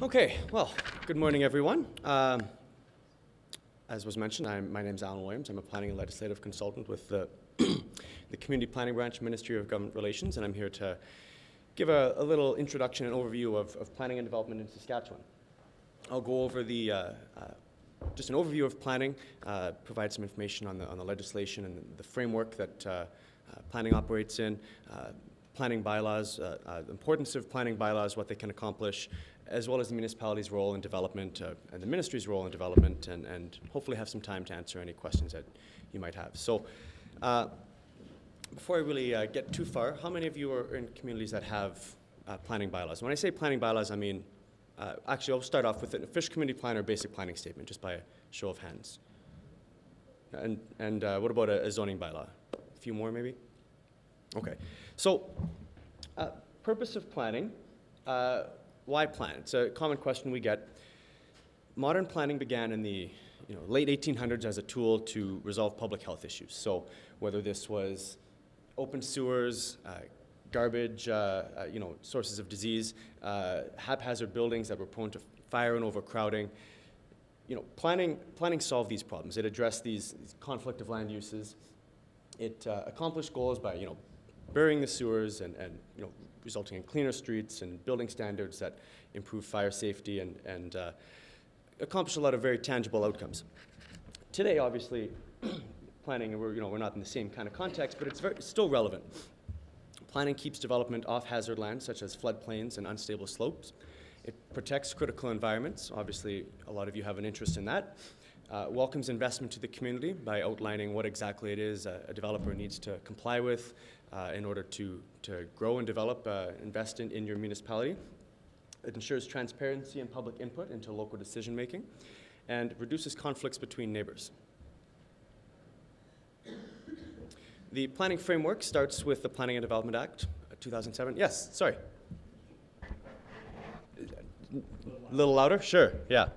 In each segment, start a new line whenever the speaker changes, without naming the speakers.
Okay, well, good morning, everyone. As was mentioned, my name is Alan Williams. I'm a planning and legislative consultant with the Community Planning Branch, Ministry of Government Relations, and I'm here to give a little introduction and overview of planning and development in Saskatchewan. I'll go over just an overview of planning, provide some information on the legislation and the framework that planning operates in, planning bylaws, the importance of planning bylaws, what they can accomplish, as well as the municipality's role in development and the ministry's role in development, and hopefully have some time to answer any questions that you might have. So before I really get too far, how many of you are in communities that have planning bylaws? When I say planning bylaws, I mean, actually I'll start off with an official community plan or basic planning statement, just by a show of hands. And what about a zoning bylaw? A few more maybe? Okay, so purpose of planning. Why plan? It's a common question we get. Modern planning began in the late 1800s as a tool to resolve public health issues. So whether this was open sewers, garbage, sources of disease, haphazard buildings that were prone to fire and overcrowding, planning solved these problems. It addressed these conflict of land uses. It accomplished goals by burying the sewers and resulting in cleaner streets and building standards that improve fire safety and accomplish a lot of very tangible outcomes. Today, obviously, planning, we're not in the same kind of context, but it's still relevant. Planning keeps development off hazard lands, such as floodplains and unstable slopes. It protects critical environments. Obviously, a lot of you have an interest in that. Welcomes investment to the community by outlining what exactly it is a developer needs to comply with in order to grow and develop, invest in your municipality. It ensures transparency and public input into local decision making and reduces conflicts between neighbors. The planning framework starts with the Planning and Development Act, 2007. Yes, sorry. A little louder? Sure, yeah.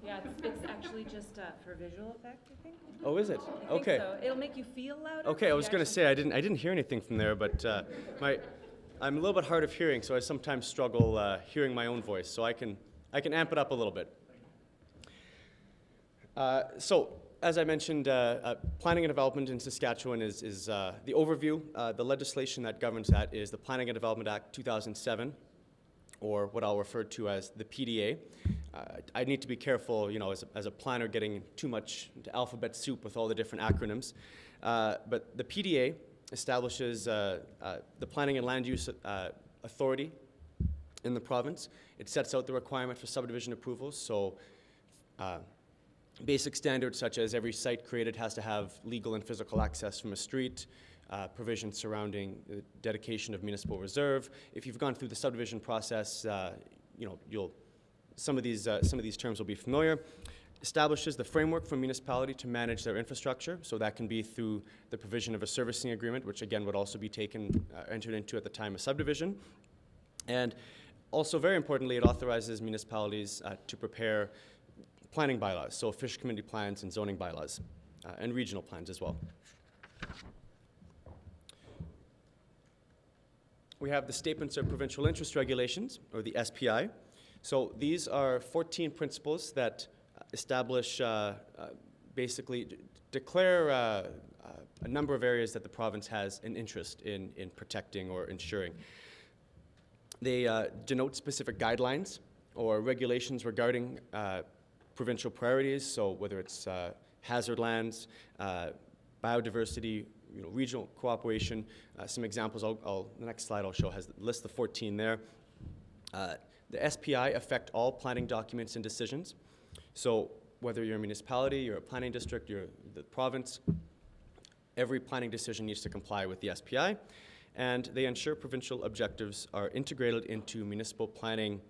Yeah, it's actually just for visual effect, I think.
Oh, is it?
I think
Okay.
so. It'll make you feel louder.
Okay, I was going to say I didn't hear anything from there, but I'm a little bit hard of hearing, so I sometimes struggle hearing my own voice. So I can amp it up a little bit. So as I mentioned, planning and development in Saskatchewan is the overview. The legislation that governs that is the Planning and Development Act 2007, or what I'll refer to as the PDA. I need to be careful, as a planner, getting too much into alphabet soup with all the different acronyms. But the PDA establishes the Planning and Land Use Authority in the province. It sets out the requirement for subdivision approvals. So basic standards such as every site created has to have legal and physical access from a street, provisions surrounding the dedication of municipal reserve. If you've gone through the subdivision process, some of these terms will be familiar. Establishes the framework for municipality to manage their infrastructure, so that can be through the provision of a servicing agreement, which again would also be entered into at the time of subdivision. And also, very importantly, it authorizes municipalities to prepare planning bylaws, so official community plans and zoning bylaws, and regional plans as well. We have the Statements of Provincial Interest Regulations, or the SPI. So these are 14 principles that establish, basically declare a number of areas that the province has an interest in protecting or ensuring. They denote specific guidelines or regulations regarding provincial priorities, so whether it's hazard lands, biodiversity, regional cooperation. Some examples, the next slide I'll show lists the 14 there. The SPI affect all planning documents and decisions. So whether you're a municipality, you're a planning district, you're the province, every planning decision needs to comply with the SPI, and they ensure provincial objectives are integrated into municipal planning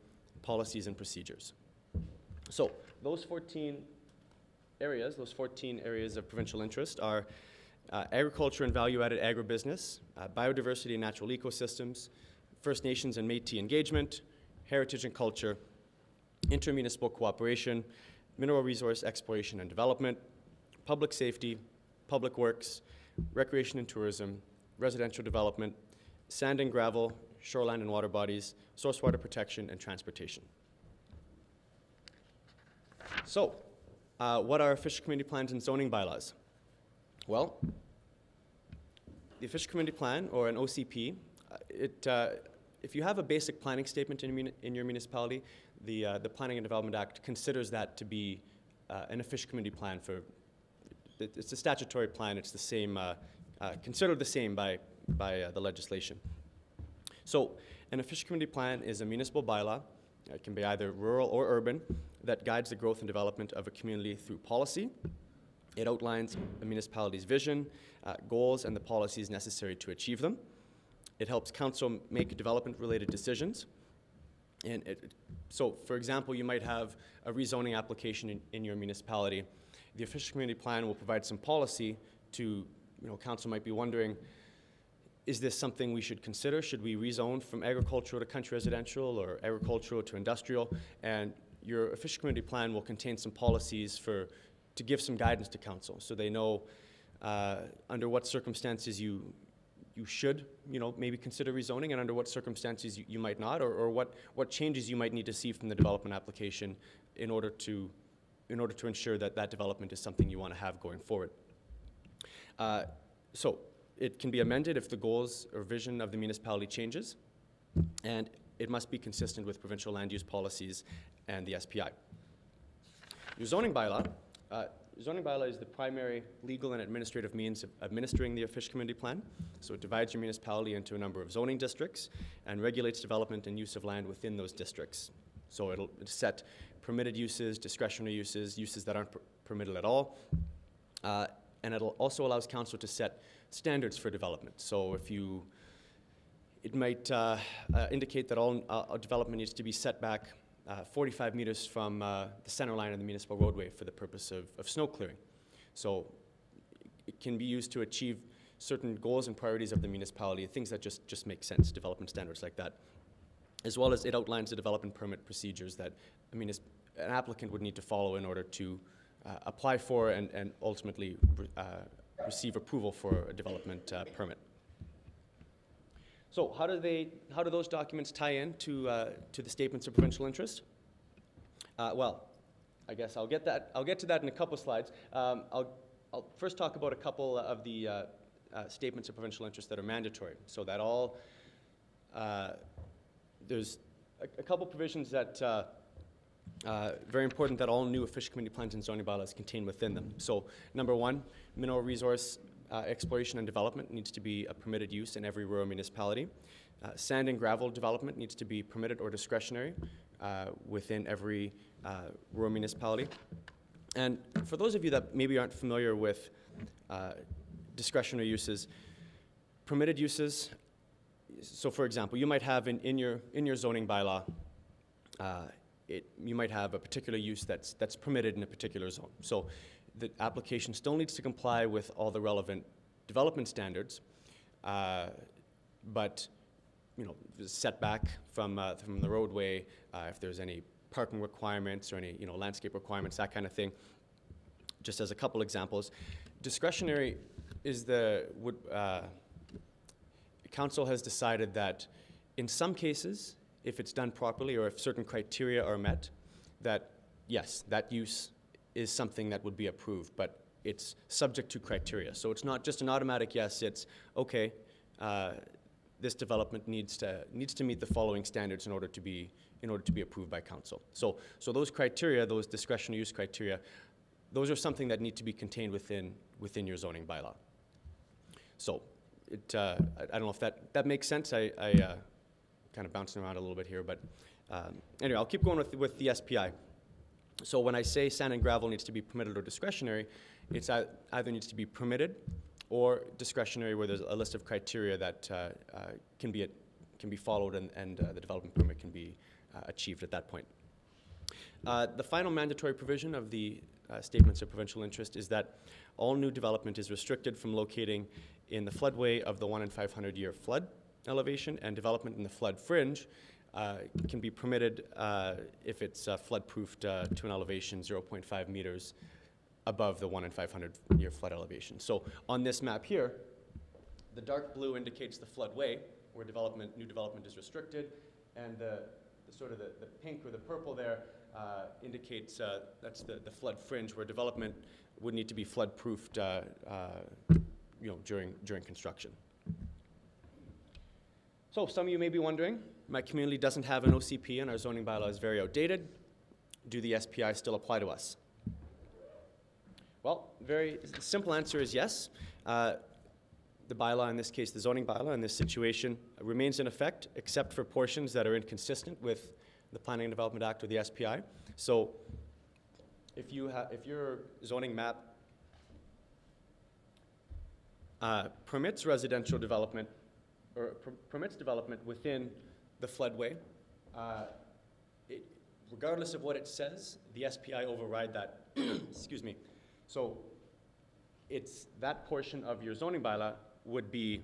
policies and procedures. So those 14 areas of provincial interest are agriculture and value-added agribusiness, biodiversity and natural ecosystems, First Nations and Métis engagement, heritage and culture, intermunicipal cooperation, mineral resource exploration and development, public safety, public works, recreation and tourism, residential development, sand and gravel, shoreline and water bodies, source water protection, and transportation. So, what are official community plans and zoning bylaws? Well, the official community plan, or an OCP, if you have a basic planning statement in your municipality, the Planning and Development Act considers that to be an official community plan for, it's a statutory plan, it's the same, considered the same by the legislation. So an official community plan is a municipal bylaw, it can be either rural or urban, that guides the growth and development of a community through policy. It outlines a municipality's vision, goals, and the policies necessary to achieve them. It helps council make development-related decisions. And so, for example, you might have a rezoning application in your municipality. The official community plan will provide some policy to, council might be wondering, is this something we should consider? Should we rezone from agricultural to country residential or agricultural to industrial? And your official community plan will contain some policies to give some guidance to council, so they know under what circumstances you should, maybe consider rezoning, and under what circumstances you might not, or what changes you might need to see from the development application in order to ensure that development is something you want to have going forward. So it can be amended if the goals or vision of the municipality changes, and it must be consistent with provincial land use policies and the SPI. Your zoning bylaw. Zoning bylaw is the primary legal and administrative means of administering the official community plan. So it divides your municipality into a number of zoning districts and regulates development and use of land within those districts. So it'll set permitted uses, discretionary uses, uses that aren't permitted at all. And it also allows council to set standards for development. So it might indicate that all development needs to be set back 45 meters from the center line of the municipal roadway for the purpose of snow clearing. So it can be used to achieve certain goals and priorities of the municipality, things that just make sense, development standards like that. As well as it outlines the development permit procedures that an applicant would need to follow in order to apply for and ultimately receive approval for a development permit. So how do those documents tie in to the statements of provincial interest? Well, I guess I'll get to that in a couple slides. I'll first talk about a couple of the statements of provincial interest that are mandatory. So that all there's a couple provisions that very important that all new official community plans and zoning bylaws contain within them. So number one, mineral resource exploration and development needs to be a permitted use in every rural municipality. Sand and gravel development needs to be permitted or discretionary within every rural municipality. And for those of you that maybe aren't familiar with discretionary uses, permitted uses, so for example, you might have in your zoning bylaw, you might have a particular use that's permitted in a particular zone. So the application still needs to comply with all the relevant development standards, but setback from the roadway, if there's any parking requirements or any landscape requirements, that kind of thing. Just as a couple examples, discretionary is council has decided that in some cases, if it's done properly or if certain criteria are met, that yes, that use is something that would be approved, but it's subject to criteria. So it's not just an automatic yes, it's okay, this development needs to meet the following standards in order to be approved by council. So those criteria, those discretionary use criteria, those are something that need to be contained within your zoning bylaw. So I don't know if that makes sense. I kind of bouncing around a little bit here, but anyway, I'll keep going with the SPI. So when I say sand and gravel needs to be permitted or discretionary, it's either needs to be permitted or discretionary, where there's a list of criteria that can be followed and the development permit can be achieved at that point. The final mandatory provision of the statements of provincial interest is that all new development is restricted from locating in the floodway of the 1 in 500 year flood elevation, and development in the flood fringe can be permitted if it's flood-proofed to an elevation 0.5 meters above the 1 in 500 year flood elevation. So on this map here, the dark blue indicates the floodway, where new development is restricted, and the pink or the purple there indicates that's the flood fringe, where development would need to be flood-proofed during construction. So some of you may be wondering, my community doesn't have an OCP and our zoning bylaw is very outdated. Do the SPI still apply to us? Well, very simple answer is yes. The bylaw, in this case, the zoning bylaw in this situation, remains in effect, except for portions that are inconsistent with the Planning and Development Act or the SPI. So if your zoning map permits residential development or permits development within the floodway, regardless of what it says, the SPI override that. Excuse me. So it's that portion of your zoning bylaw would be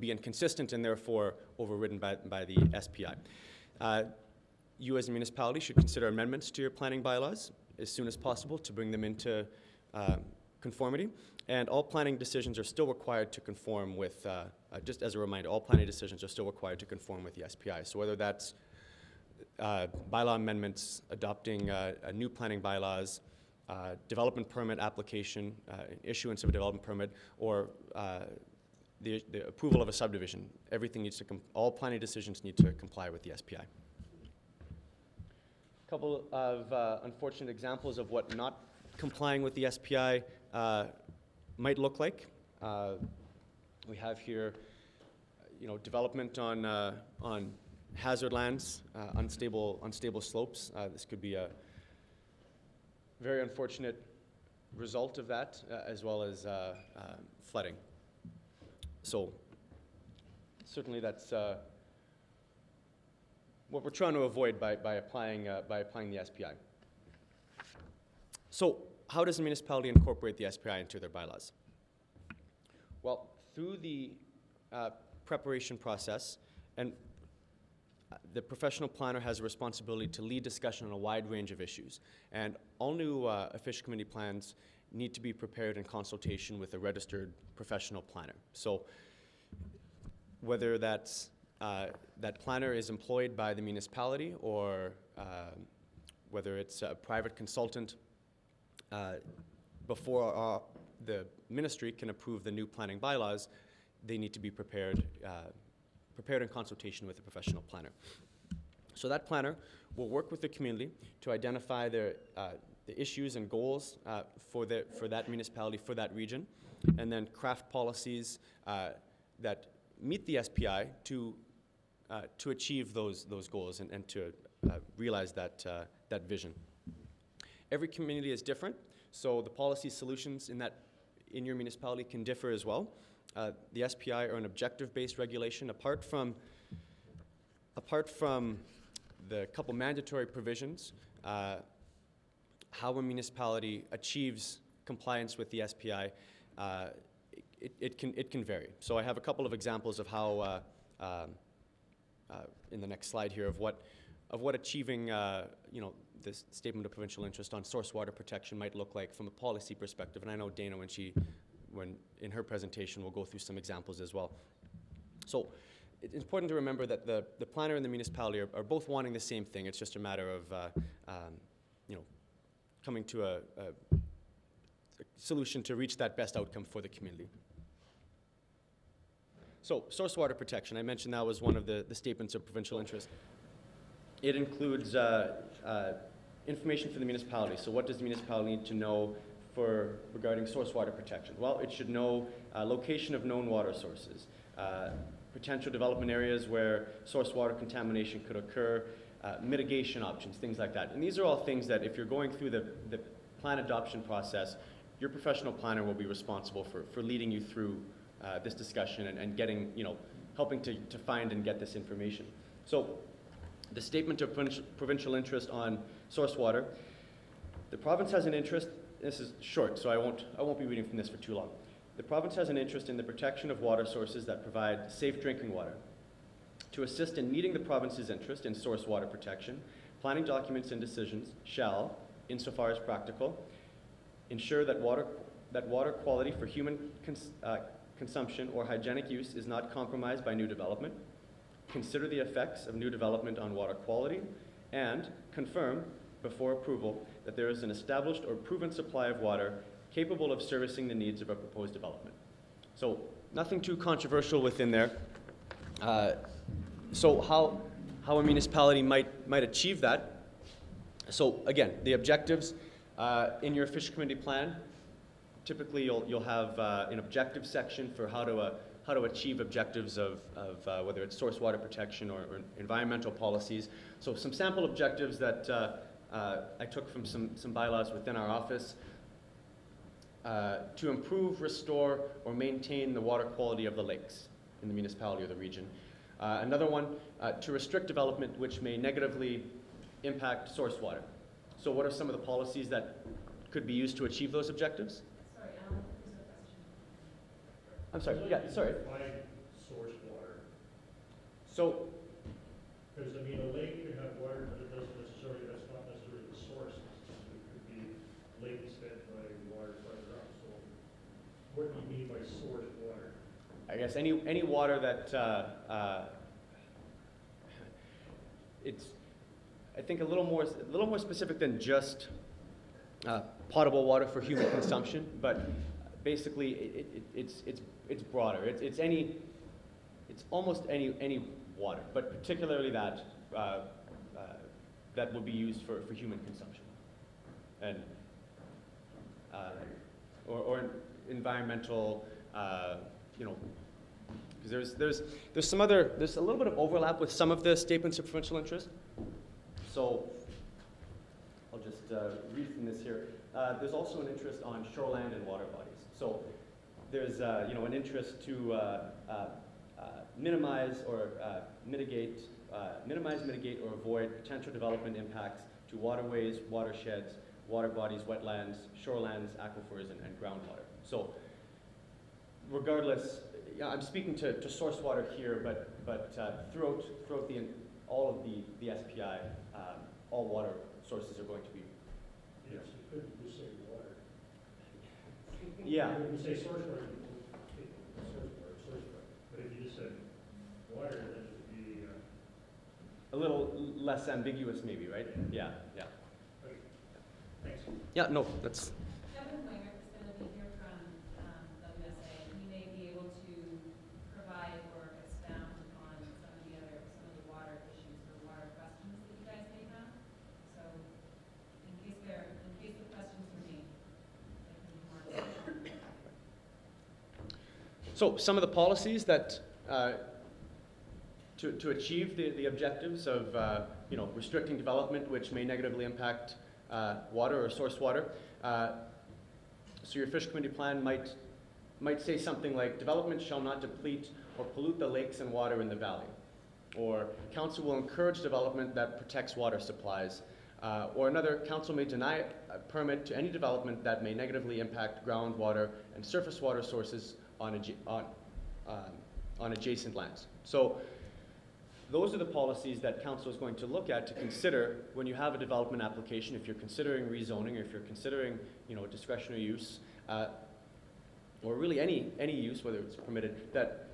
inconsistent and therefore overridden by the SPI. You as a municipality should consider amendments to your planning bylaws as soon as possible to bring them into conformity. And all planning decisions are still required to conform with, just as a reminder, all planning decisions are still required to conform with the SPI. So whether that's bylaw amendments, adopting new planning bylaws, development permit application, issuance of a development permit, or the approval of a subdivision, everything needs to, all planning decisions need to comply with the SPI. A couple of unfortunate examples of what not complying with the SPI might look like. We have here, development on hazard lands, unstable slopes. This could be a very unfortunate result of that, as well as flooding. So certainly that's what we're trying to avoid by applying the SPI. So how does a municipality incorporate the SPI into their bylaws? Well, through the preparation process, and the professional planner has a responsibility to lead discussion on a wide range of issues. And all new official committee plans need to be prepared in consultation with a registered professional planner. So whether that's that planner is employed by the municipality or whether it's a private consultant, before the ministry can approve the new planning bylaws, they need to be prepared in consultation with a professional planner. So that planner will work with the community to identify the issues and goals for that municipality, for that region, and then craft policies that meet the SPI to achieve those goals and to realize that vision. Every community is different, so the policy solutions in your municipality can differ as well. The SPI are an objective-based regulation. Apart from the couple mandatory provisions, how a municipality achieves compliance with the SPI, it can vary. So I have a couple of examples of how, in the next slide here, of what achieving this statement of provincial interest on source water protection might look like from a policy perspective. And I know Dana, when in her presentation, we'll go through some examples as well. So it's important to remember that the planner and the municipality are both wanting the same thing. It's just a matter of coming to a solution to reach that best outcome for the community. So source water protection, I mentioned that was one of the statements of provincial interest. It includes information for the municipality. So what does the municipality need to know regarding source water protection? Well, it should know location of known water sources, potential development areas where source water contamination could occur, mitigation options, things like that. And these are all things that if you're going through the plan adoption process, your professional planner will be responsible for leading you through this discussion and getting, helping to find and get this information. So the statement of provincial interest on source water, the province has an interest. This is short, so I won't be reading from this for too long. The province has an interest in the protection of water sources that provide safe drinking water. To assist in meeting the province's interest in source water protection, planning documents and decisions shall, insofar as practical, ensure that water quality for human consumption, or hygienic use is not compromised by new development, consider the effects of new development on water quality, and confirm before approval that there is an established or proven supply of water capable of servicing the needs of a proposed development. So nothing too controversial within there. So how a municipality might achieve that. So again, the objectives in your fish committee plan, typically you'll have an objective section for how to achieve objectives of whether it's source water protection or environmental policies. So some sample objectives that I took from some bylaws within our office. To improve, restore, or maintain the water quality of the lakes in the municipality or the region. Another one, to restrict development which may negatively impact source water. So what are some of the policies that could be used to achieve those objectives?
Sorry, Alan, there's a question.
I'm sorry, yeah, sorry.
Define source water.
So,
Because, I mean, a lake can have water, but it doesn't necessarily, that's not necessarily the source. It could be lakes fed by water further up. So what do you mean by source water?
I guess any water that it's, I think, a little more specific than just potable water for human consumption, but basically it's broader. It's almost any water, but particularly that that will be used for human consumption, and or environmental, you know. Because there's a little bit of overlap with some of the statements of provincial interest. So I'll just read from this here. There's also an interest on shoreland and water bodies. So there's an interest to minimize, mitigate, or avoid potential development impacts to waterways, watersheds, water bodies, wetlands, shorelands, aquifers, and groundwater. So regardless. Yeah, I'm speaking to source water here, but throughout all of the SPI, all water sources are going to be.
Yes, you couldn't just say water.
Yeah.
When you say source water, you take source water. But if you just said water, then it would be
A little less ambiguous, maybe, right? Yeah.
okay. Thanks.
Yeah, no, that's.
Kevin Winger is going to be here from WSA, and he may be able to provide or expound on some of the water issues or water questions that you guys may have. So, in case the questions for me, I can be more discussion.
So some of the policies that to achieve the objectives of restricting development which may negatively impact water or source water. So your fish committee plan might say something like, development shall not deplete or pollute the lakes and water in the valley. Or council will encourage development that protects water supplies. Or another, council may deny a permit to any development that may negatively impact groundwater and surface water sources on adjacent lands. So those are the policies that council is going to look at to consider when you have a development application, if you're considering rezoning, or if you're considering discretionary use, or really any use, whether it's permitted, that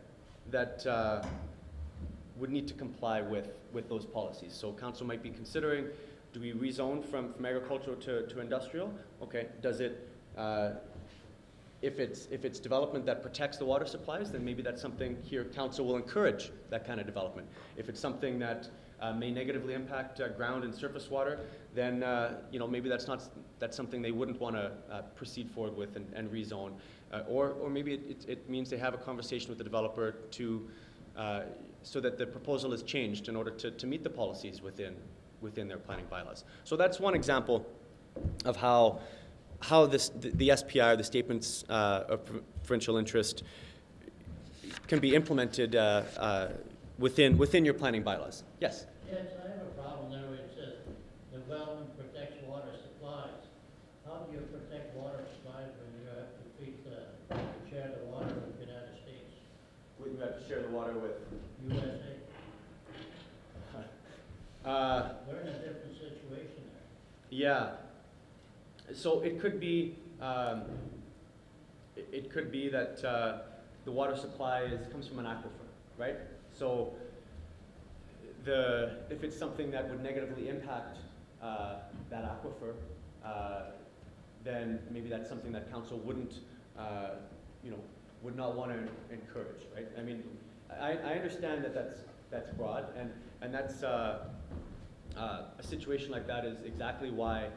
would need to comply with those policies. So council might be considering, do we rezone from agricultural to industrial? Okay, does it, if it's development that protects the water supplies, then maybe that's something here council will encourage that kind of development. If it's something that may negatively impact ground and surface water, then maybe that's something they wouldn't want to proceed forward with and rezone. Or maybe it means they have a conversation with the developer to so that the proposal is changed in order to meet the policies within their planning bylaws. So that's one example of how the SPI, or the statements of provincial interest, can be implemented within your planning bylaws. Yes?
Yes, I have a problem there where it says development protects water supplies. How do you protect water supplies when you have to share the water with the United States?
You have to share the water with
USA? We're in a different situation there.
Yeah. So it could be that the water supply comes from an aquifer, right? So if it's something that would negatively impact that aquifer, then maybe that's something that council wouldn't, would not want to encourage, right? I mean, I understand that that's broad, and that's a situation like that is exactly why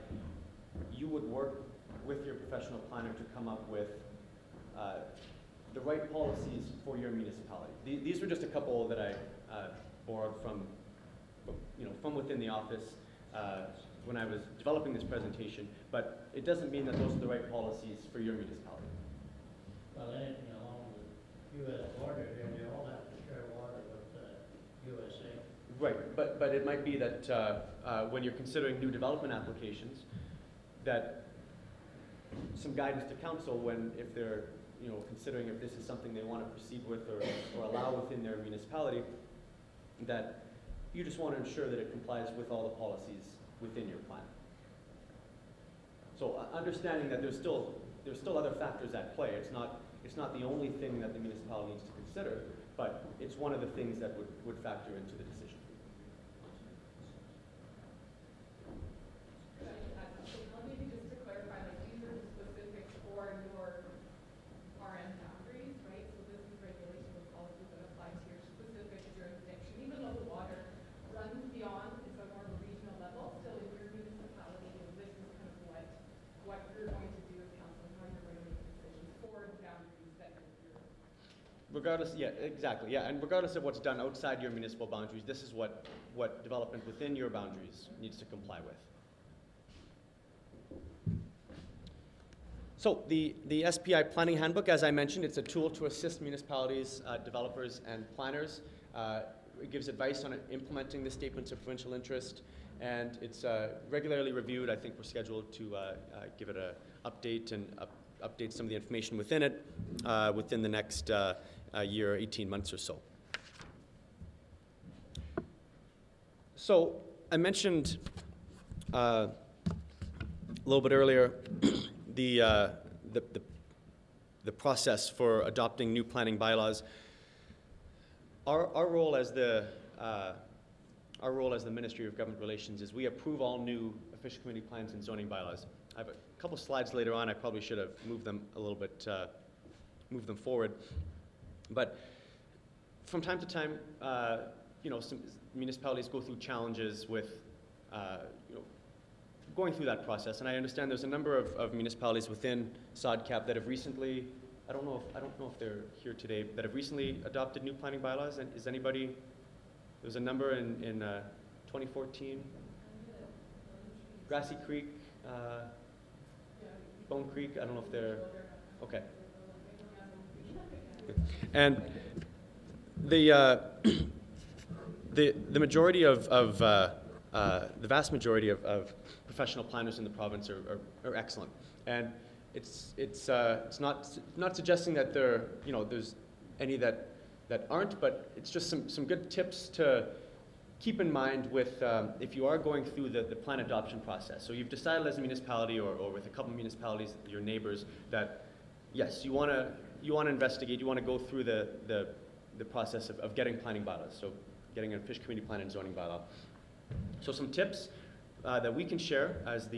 you would work with your professional planner to come up with the right policies for your municipality. These were just a couple that I borrowed from within the office when I was developing this presentation, but it doesn't mean that those are the right policies for your municipality.
Well, anything along the US border here, they all have to share water with USA.
Right, but it might be that when you're considering new development applications, that some guidance to council if they're considering if this is something they want to proceed with or allow within their municipality, that you just want to ensure that it complies with all the policies within your plan. So understanding that there's still other factors at play. It's not the only thing that the municipality needs to consider, but it's one of the things that would factor into the decision.
Maybe just to clarify, like these are specifics for your RN boundaries, right? So this is regulation of policies that apply to your specific jurisdiction. Even though the water runs beyond, it's a more regional level, still in your municipality, this is kind of what you're going to do as council and how you're going to make decisions for the boundaries that you're.
Regardless, yeah, exactly, yeah, and regardless of what's done outside your municipal boundaries, this is what development within your boundaries needs to comply with. So the SPI Planning Handbook, as I mentioned, it's a tool to assist municipalities, developers, and planners. It gives advice on implementing the statements of provincial interest, and it's regularly reviewed. I think we're scheduled to give it an update and update some of the information within it within the next year, 18 months or so. So I mentioned a little bit earlier the process for adopting new planning bylaws. Our role as the Ministry of Government Relations is we approve all new official community plans and zoning bylaws. I have a couple slides later on. I probably should have moved them a little bit, moved them forward. But from time to time, some municipalities go through challenges with, going through that process, and I understand there's a number of municipalities within SODCAP that have recently, I don't know if they're here today, that have recently adopted new planning bylaws. And is anybody? There's a number in 2014. Grassy Creek, Bone Creek. I don't know if they're okay. And the majority of the vast majority of professional planners in the province are excellent, and it's not suggesting that there's any that aren't, but it's just some good tips to keep in mind with if you are going through the plan adoption process. So you've decided as a municipality or with a couple of municipalities, your neighbors, that yes, you want to investigate, you want to go through the process of getting planning bylaws, so getting an official community plan and zoning bylaw. So some tips that we can share as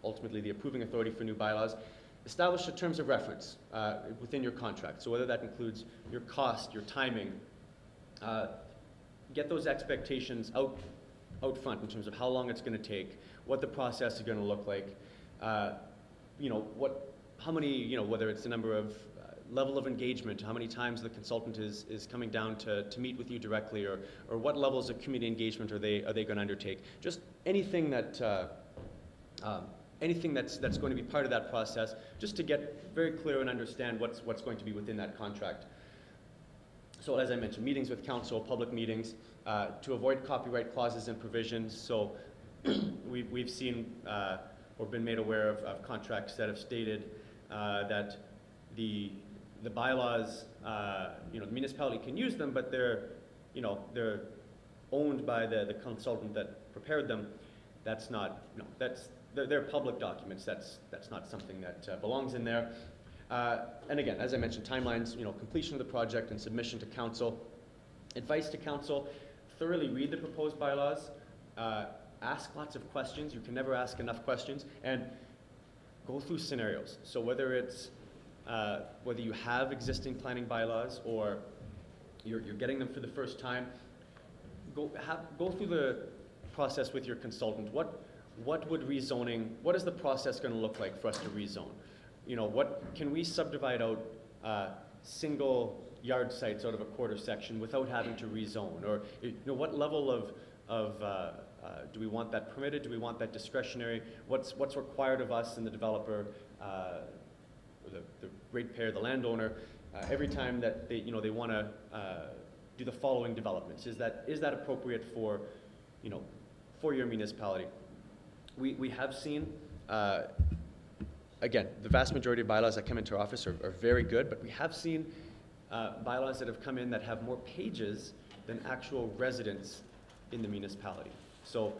ultimately the approving authority for new bylaws: establish the terms of reference within your contract. So whether that includes your cost, your timing, get those expectations out front in terms of how long it's going to take, what the process is going to look like, how many, whether it's the number of level of engagement, how many times the consultant is coming down to meet with you directly, or what levels of community engagement are they going to undertake. Just anything that that's going to be part of that process, just to get very clear and understand what's going to be within that contract. So as I mentioned, meetings with council, public meetings, to avoid copyright clauses and provisions. So we've seen or been made aware of contracts that have stated that the bylaws, the municipality can use them, but they're owned by the consultant that prepared them. That's not, they're public documents. That's not something that belongs in there. And again, as I mentioned, timelines, completion of the project and submission to council. Advice to council, thoroughly read the proposed bylaws, ask lots of questions. You can never ask enough questions, and go through scenarios. So whether it's, whether you have existing planning bylaws or you're getting them for the first time, go through the process with your consultant. What would rezoning, what is the process going to look like for us to rezone? What can we subdivide out single yard sites out of a quarter section without having to rezone? Or what level of do we want that permitted? Do we want that discretionary? What's required of us and the developer, the ratepayer, the landowner, every time that they want to do the following developments? Is that appropriate for your municipality? We have seen, again, the vast majority of bylaws that come into our office are very good, but we have seen bylaws that have come in that have more pages than actual residents in the municipality. So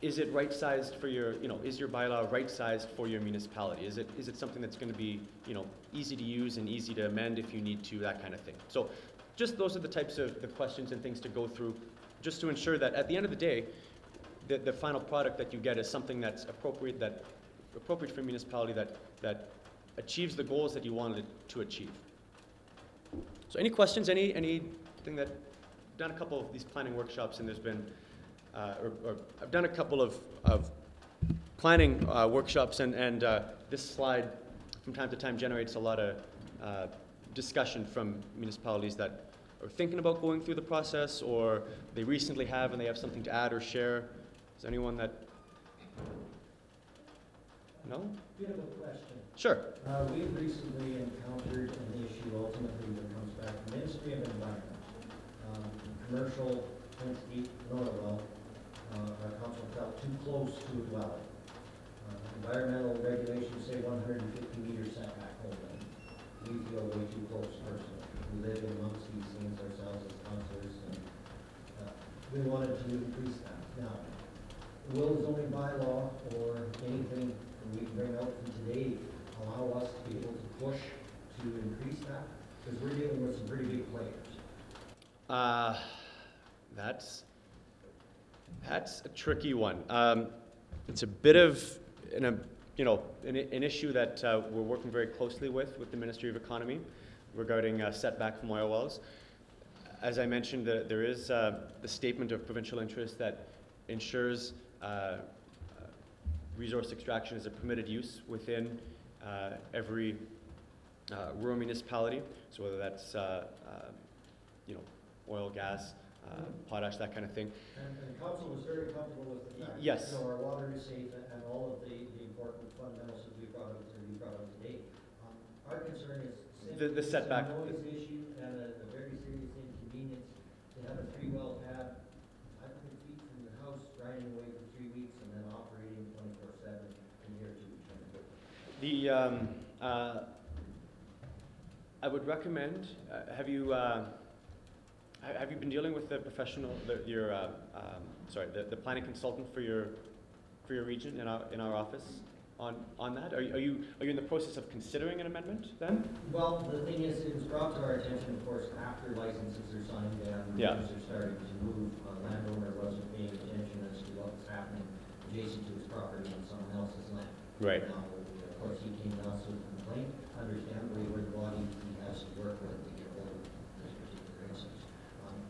is it right-sized for your, is your bylaw right-sized for your municipality? Is it something that's going to be, easy to use and easy to amend if you need to, that kind of thing. So just those are the types of the questions and things to go through, just to ensure that at the end of the day, the final product that you get is something that's appropriate for a municipality that achieves the goals that you wanted it to achieve. So any questions, anything that, I've done a couple of these planning workshops, and there's been, or I've done a couple of planning workshops, and this slide from time to time generates a lot of discussion from municipalities that are thinking about going through the process, or they recently have and they have something to add or share. Is there anyone that, no?
Bit of a question.
Sure.
We've recently encountered an issue ultimately that comes back from the Ministry of Environment. Commercial entity, Norwell, our council felt too close to a dwelling. Environmental regulations say 150 meters setback only. We feel way too close personally. We live amongst these things ourselves as councillors, and we wanted to increase that. Now, will zoning bylaw or anything we can bring out from today allow us to be able to push to increase that? Because we're dealing with some pretty big players.
That's a tricky one. It's a bit of an issue that we're working very closely with the Ministry of Economy regarding setback from oil wells. As I mentioned, there is the statement of provincial interest that ensures resource extraction is a permitted use within every rural municipality. So whether that's oil, gas, potash, that kind of thing.
And the council was very comfortable with the fact
yes.
that our water is safe and all of the important fundamentals that we brought up today. Our concern is
The setback.
a noise issue and a very serious inconvenience to have a 3-well pad 500 feet from your house, riding away for 3 weeks and then operating 24/7 in here to return.
I would recommend. Have you been dealing with the professional, the planning consultant for your region in our office on that? Are you in the process of considering an amendment then?
Well, the thing is, it was brought to our attention, of course, after licenses are signed and
Yeah.
things are starting to move. Landowner wasn't paying attention as to what was happening adjacent to his property on someone else's land.
Right.
Now, of course, he came to us with a complaint, understandably, we're the body he has to work with to get hold of this particular instance.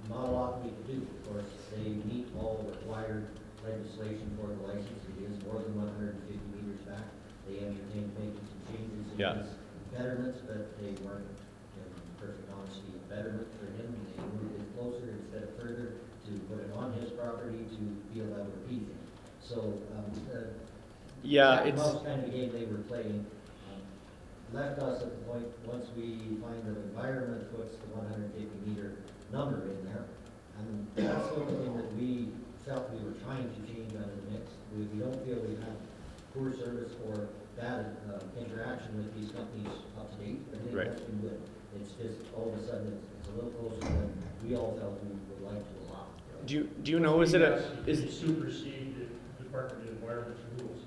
Not a lot we could do. Of course, they meet all required legislation for the license. It is more than 150 meters back. They entertained making some changes in
Yeah.
his betterments, but they weren't, in perfect honesty, a betterment for him. They moved it closer instead of further to put it on his property to feel that we're appeasing. So,
Yeah,
that
it's
was kind of game they were playing. Left us at the point, once we find that environment puts the 150 meter number in there, and that's the only thing that we felt we were trying to change out of the mix. We don't feel we've had poor service or bad interaction with these companies up to date. I think
Right.
that's been good. It's just all of a sudden it's a little closer than we all felt we would like to allow.
do you know, is it
It supersede the Department of Environment's rules.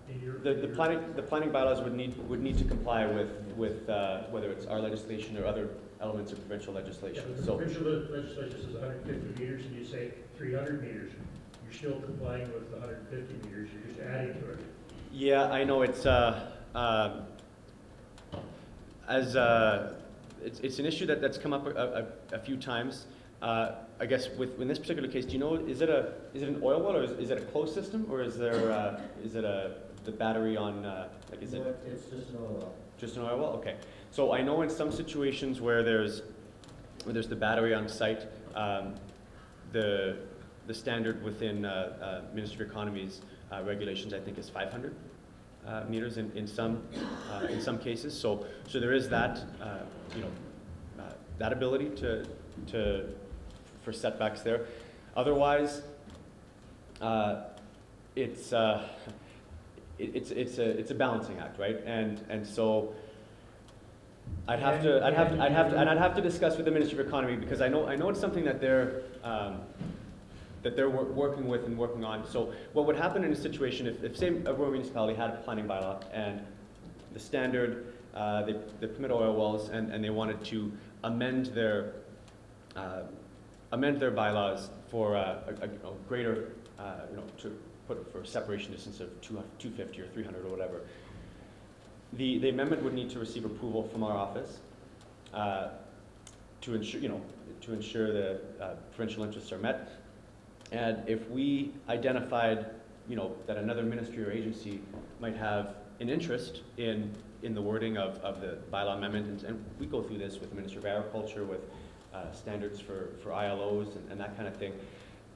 in your?
The planning bylaws would need to comply with whether it's our legislation or other elements of provincial
Yeah,
legislation.
but the
So,
provincial legislation says 150 meters, and you say 300 meters. You're still complying with the 150 meters, you're just adding to it.
yeah, I know it's it's an issue that's come up a few times. I guess in this particular case, do you know, is it an oil well, or is it a closed system, or is there the battery on like is it?
No, it's just an oil well.
Just an oil well? Okay. So I know in some situations where there's the battery on site, the standard within Ministry of Economy's regulations, I think, is 500 meters in some cases. So there is that that ability for setbacks there. Otherwise, it's a balancing act, right? And so I'd have to discuss with the Ministry of Economy, because I know it's something that they're working with and working on. So what would happen in a situation if say a rural municipality had a planning bylaw and the standard they permit oil wells and they wanted to amend their bylaws for a greater to put for separation distance of 250 or 300 or whatever. The amendment would need to receive approval from our office to ensure the provincial interests are met. And if we identified, that another ministry or agency might have an interest in the wording of the bylaw amendment, and we go through this with the Ministry of Agriculture, with standards for ILOs and that kind of thing,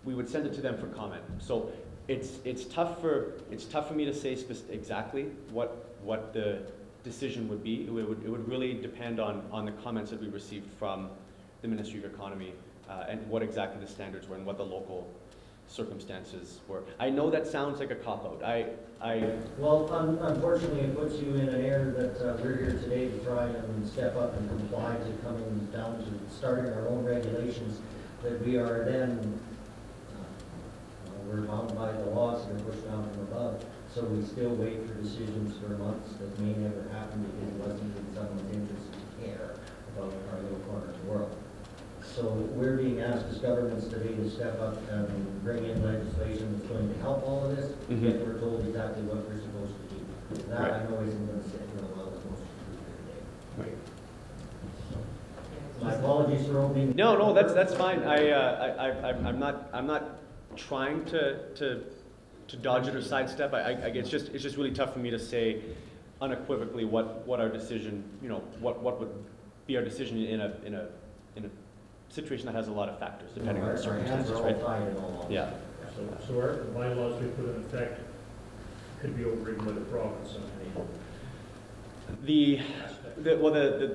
we would send it to them for comment. So it's tough for me to say exactly what the decision would be. It would really depend on the comments that we received from the Ministry of Economy and what exactly the standards were and what the local circumstances were. I know that sounds like a cop-out.
Well, unfortunately, it puts you in an error that we're here today to try and step up and comply to coming down to starting our own regulations, that we are then, we're bound by the laws that are pushed down from above. So we still wait for decisions for months that may never happen because it wasn't in someone's interest to care about our little corner of the world. So we're being asked as governments today to step up and bring in legislation that's going to help all of this, yet we're told exactly what we're supposed to do. That I know isn't going to sit real well with most of the today.
Right.
So, my apologies for opening.
No, that's fine. I'm not trying to dodge it or sidestep. It's just really tough for me to say unequivocally what our decision, what would be our decision in a situation that has a lot of factors depending on the circumstances, right? Yeah.
So our bylaws we put in effect could be overridden by the province.
The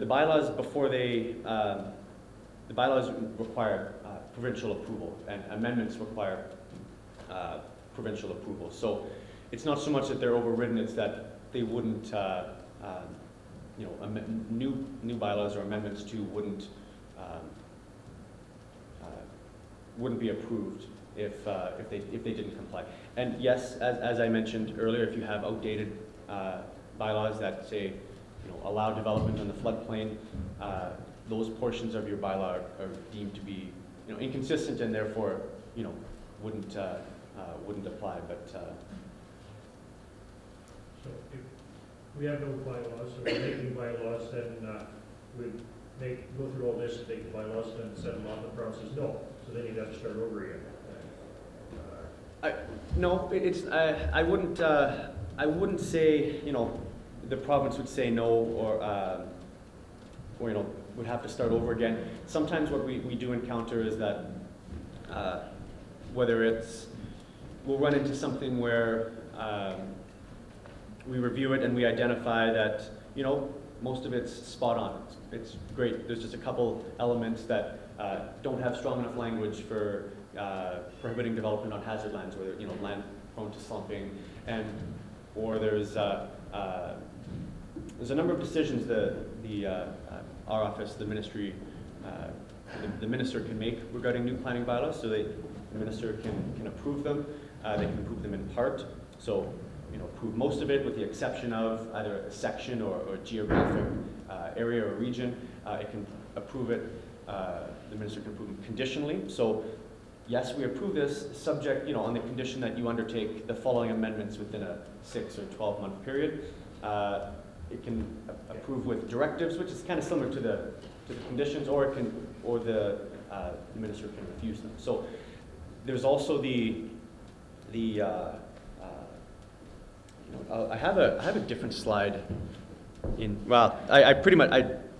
bylaws before the bylaws require provincial approval, and amendments require provincial approval. So it's not so much that they're overridden; it's that they wouldn't, new bylaws or amendments to wouldn't be approved if they didn't comply. And yes, as I mentioned earlier, if you have outdated bylaws that say, allow development on the floodplain, those portions of your bylaw are deemed to be, inconsistent and therefore, wouldn't apply. But
So if we have no bylaws, so we're making bylaws, then we'd go through all this and make the bylaws, then send them on. The province says no, so then you'd have to start over again.
No, I wouldn't say, the province would say no or would have to start over again. Sometimes what we do encounter is that whether we'll run into something where we review it and we identify that, most of it's spot on. It's great. There's just a couple elements that don't have strong enough language for prohibiting development on hazard lands, where land prone to slumping, or there's a number of decisions our office, the ministry, the minister can make regarding new planning bylaws. So the minister can approve them. They can approve them in part. So approve most of it with the exception of either a section or geographic area or region. It can approve it, the minister can approve it conditionally. So yes, we approve this subject, on the condition that you undertake the following amendments within a 6 or 12-month period. It can approve with directives, which is kind of similar to the conditions, or the minister can refuse them. So there's also I have a different slide in. Well, I pretty much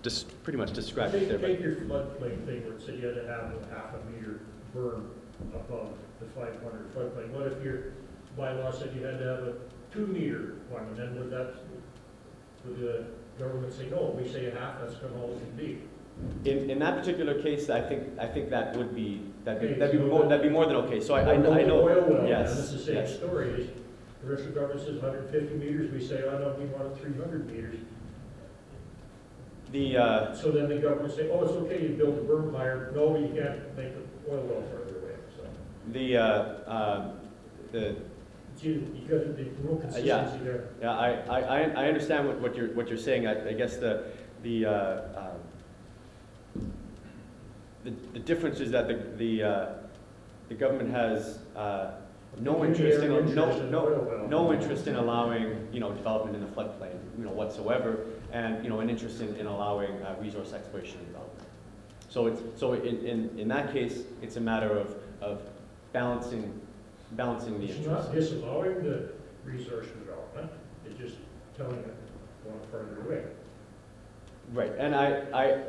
described it there.
Take your floodplain thing where it said you had to have a half a meter berm above the 500 floodplain. What if your bylaw said you had to have a 2-meter one, and then would the government say no? We say a half. That's kind of all it can be.
In that particular case, I think that would be that'd be more than okay. So I know.
Oil well,
yes.
And it's the same story. The provincial government says 150 meters. We say, oh no, we want 300 meters. So then the government say, oh, it's okay, you build a berm higher. No, you can't make the oil well further away. So you got the real consistency there.
Yeah, I understand what you're saying. I guess the difference is that the government has no interest in allowing development in the floodplain whatsoever, and an interest in allowing resource exploration and development. So in that case, it's a matter of balancing the interests.
It's not disallowing the resource development. It's just telling it going further away.
Right, and I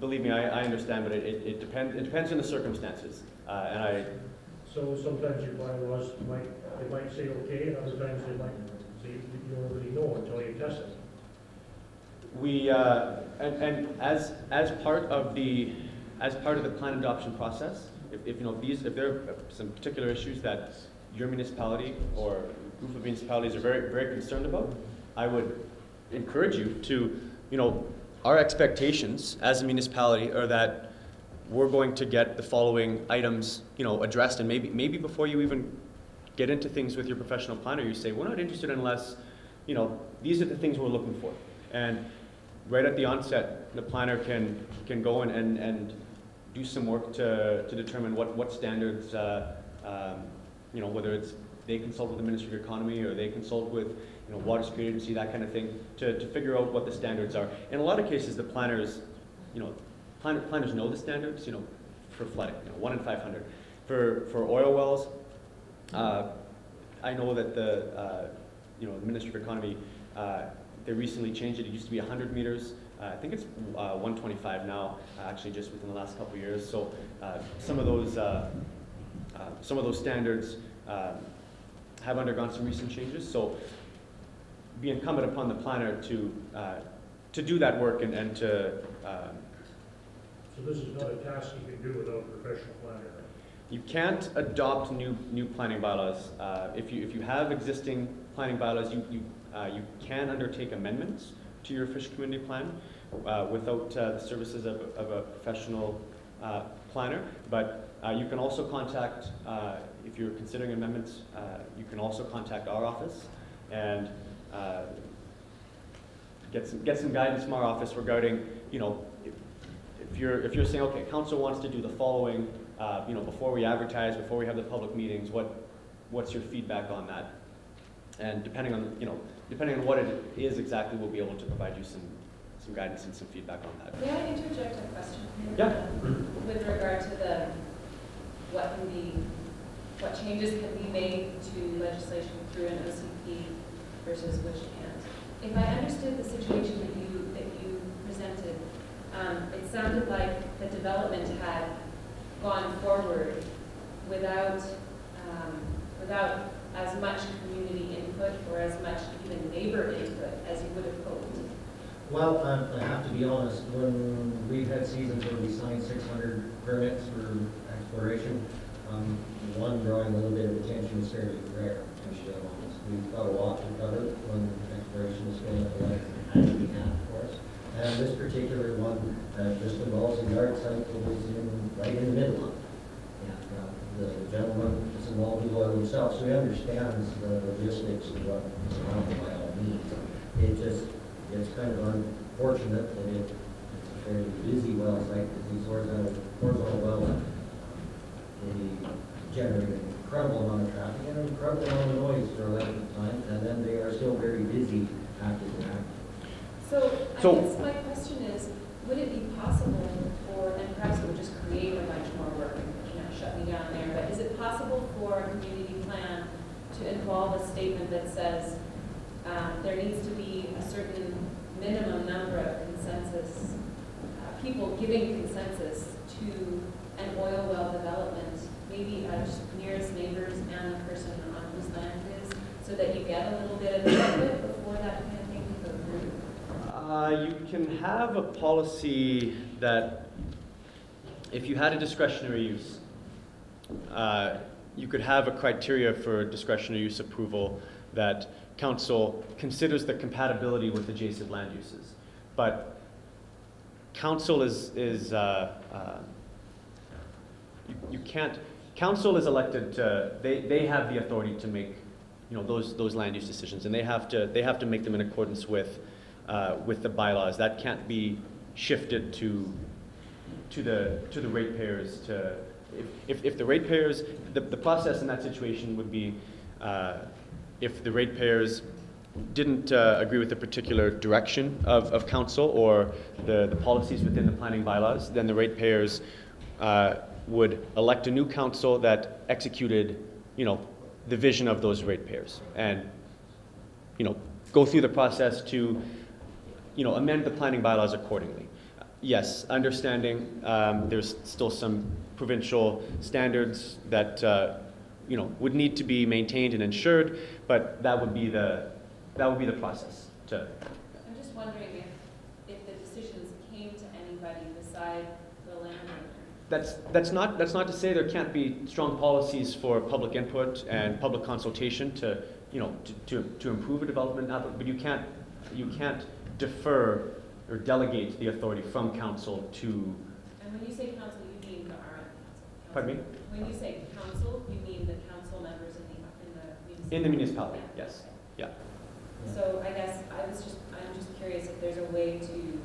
believe me, I understand, but it depends on the circumstances,
So sometimes your bylaws might say okay, and other times they might say you don't really know until you test it.
We and as part of the plan adoption process, if there are some particular issues that your municipality or group of municipalities are very, very concerned about, I would encourage you to, our expectations as a municipality are that we're going to get the following items, addressed, and maybe before you even get into things with your professional planner, you say, we're not interested unless, these are the things we're looking for. And right at the onset, the planner can go and do some work to determine what standards, whether it's they consult with the Ministry of Economy or they consult with Water Security Agency, that kind of thing, to figure out what the standards are. In a lot of cases, the planners, planners know the standards, for flooding, 1 in 500. For oil wells, I know that the Ministry of Economy, they recently changed it. It used to be 100 meters. I think it's 125 now, actually just within the last couple of years. So some of those standards have undergone some recent changes. So be incumbent upon the planner to do that work and to.
So this is not a task you can do without a professional planner.
You can't adopt new planning bylaws. If you have existing planning bylaws, you can undertake amendments to your fish community plan without the services of a professional planner. But you can also contact, if you're considering amendments, you can also contact our office and get some guidance from our office regarding, if you're saying, okay, council wants to do the following, before we advertise, before we have the public meetings, what's your feedback on that? And depending on what it is exactly, we'll be able to provide you some guidance and some feedback on that.
May I interject a question here?
Yeah.
With regard to what changes can be made to legislation through an OCP versus which can't. If I understood the situation that you presented, it sounded like the development had gone forward without as much community input or as much even neighbor input as you would have hoped.
Well, I have to be honest, when we've had seasons where we signed 600 permits for exploration, one drawing a little bit of attention is fairly rare, to be honest. We've got a lot to cover when exploration is going up the line, as we have, of course. And this particular one just involves a yard site that was right in the middle of it. The gentleman is involved in oil himself, so he understands the logistics of what surrounding by all means. It's kind of unfortunate that it's a fairly busy well site, because these horizontal wells, they generate an incredible amount of traffic and an incredible amount of noise for a length of time, and then they are still very busy after the fact.
So I guess my question is, would it be possible for, and perhaps it would just create a bunch more work, shut me down there, but is it possible for a community plan to involve a statement that says there needs to be a certain minimum number of consensus, people giving consensus to an oil well development, maybe just nearest neighbors and the person on whose land it is, so that you get a little bit of benefit before that kind of thing can go through?
You can have a policy that if you had a discretionary use, you could have a criteria for discretionary use approval that council considers the compatibility with adjacent land uses. But council council is elected to, they have the authority to make, those land use decisions, and they have to make them in accordance with the bylaws. That can't be shifted to the ratepayers to. If the ratepayers, the process in that situation would be if the ratepayers didn't agree with a particular direction of council or the policies within the planning bylaws, then the ratepayers would elect a new council that executed, the vision of those ratepayers, and go through the process to, amend the planning bylaws accordingly. Yes, understanding there's still some provincial standards that would need to be maintained and ensured, but that would be the process.
I'm just wondering if the decisions came to anybody beside the landowner.
That's not to say there can't be strong policies for public input and public consultation to improve a development, but you can't defer or delegate the authority from council to.
And when you say council, you mean the RM council?
Pardon me?
When you say council, you mean the council members in the municipality?
In the municipality, yes. Yeah.
So I guess I'm just curious if there's a way to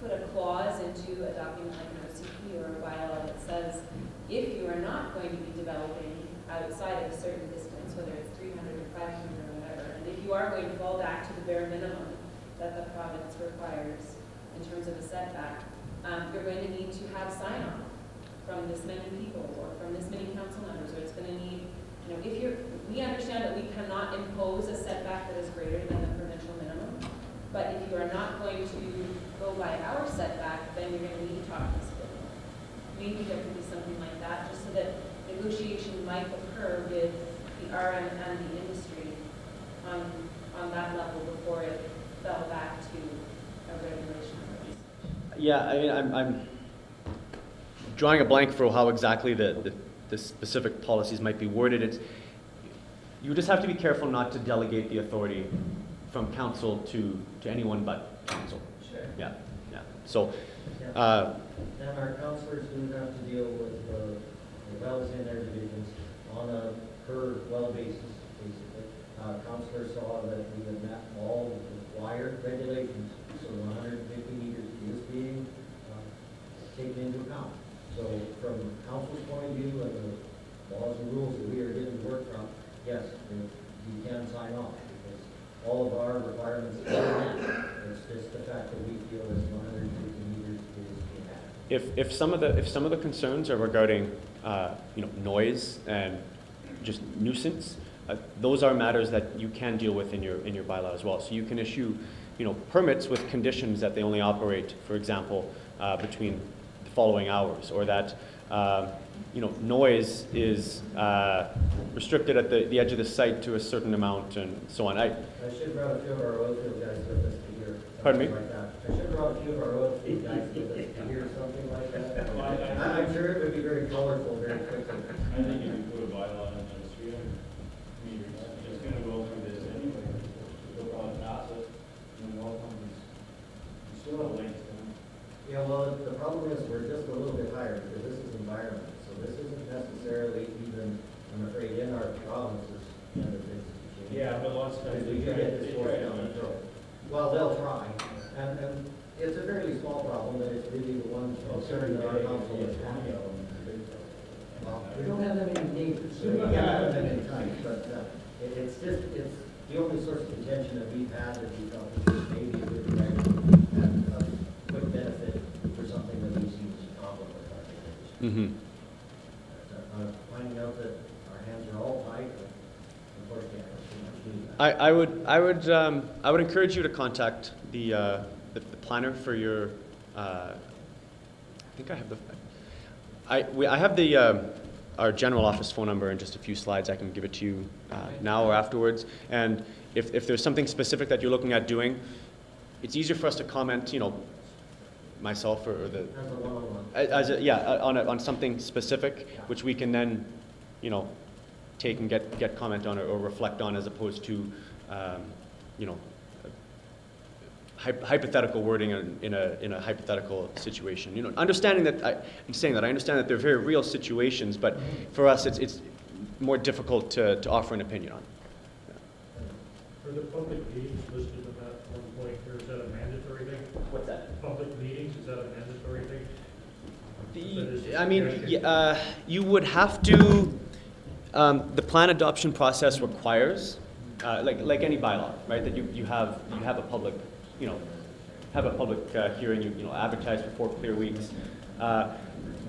put a clause into a document like an OCP or a bylaw that says if you are not going to be developing outside of a certain distance, whether it's 300 or 500 or whatever, and if you are going to fall back to the bare minimum that the province requires in terms of a setback, you're going to need to have sign-off from this many people or from this many council members, or it's going to need, we understand that we cannot impose a setback that is greater than the provincial minimum, but if you are not going to go by our setback, then you're going to need to talk to us a bit more. Maybe there could be something like that, just so that negotiation might occur with the RM and the industry on that level before it fell back to a regulation.
Yeah, I mean, I'm drawing a blank for how exactly the specific policies might be worded. You just have to be careful not to delegate the authority from council to anyone but council.
Sure.
Yeah, yeah. So.
And our councillors do have to deal with the wells in their divisions on a per well basis, basically. Councillors saw that we had met all the required regulations, so 150 meters is being taken into account. So from council's point of view and the laws and rules that we are given to work from, yes, you can sign off because all of our requirements are met. It's just the fact that we feel that 150 meters is being added.
If some of the concerns are regarding noise and just nuisance, those are matters that you can deal with in your bylaw as well. So you can issue permits with conditions that they only operate, for example, between the following hours, or that noise is restricted at the edge of the site to a certain amount, and so on.
I should brought a few of our oil field guys with us to hear.
Pardon me?
Like that. I should brought a few of our oil field guys with us to hear something like that. I'm sure it would be very colorful very quickly.
I think if you put a bylaw in those 300 meters, it's going to go through this anyway. They'll probably pass it, and then all companies, you still have length to them.
Yeah, well, the problem is we're just a little bit higher because this is environment, so this isn't necessarily because we could get this forced down the throat. Well, they'll try, and it's a fairly small problem, but it's really the one concern that our council is having. Well, we don't have that many neighbors, so we can't have that many times, but it's the only source of contention that we've had that we felt was maybe a good direction and a quick benefit for something that we see as a problem with our neighbors. Finding out that our hands are all tied, but unfortunately, I don't see much do that.
I would encourage you to contact the planner for your. I think I have I have our general office phone number in just a few slides. I can give it to you now or afterwards. And if there's something specific that you're looking at doing, it's easier for us to comment, myself or the
As a one-on-one.
on something specific, which we can then, take and get comment on or reflect on, as opposed to, hypothetical wording in a hypothetical situation. Understanding that I'm saying that I understand that they're very real situations, but for us it's more difficult to offer an opinion on.
Are the public meetings listed in that one point here, is that a mandatory thing?
What's that?
Public meetings, is that a mandatory thing?
You would have to. The plan adoption process requires, like any bylaw, right? That you have a public, hearing. You advertise for 4 clear weeks.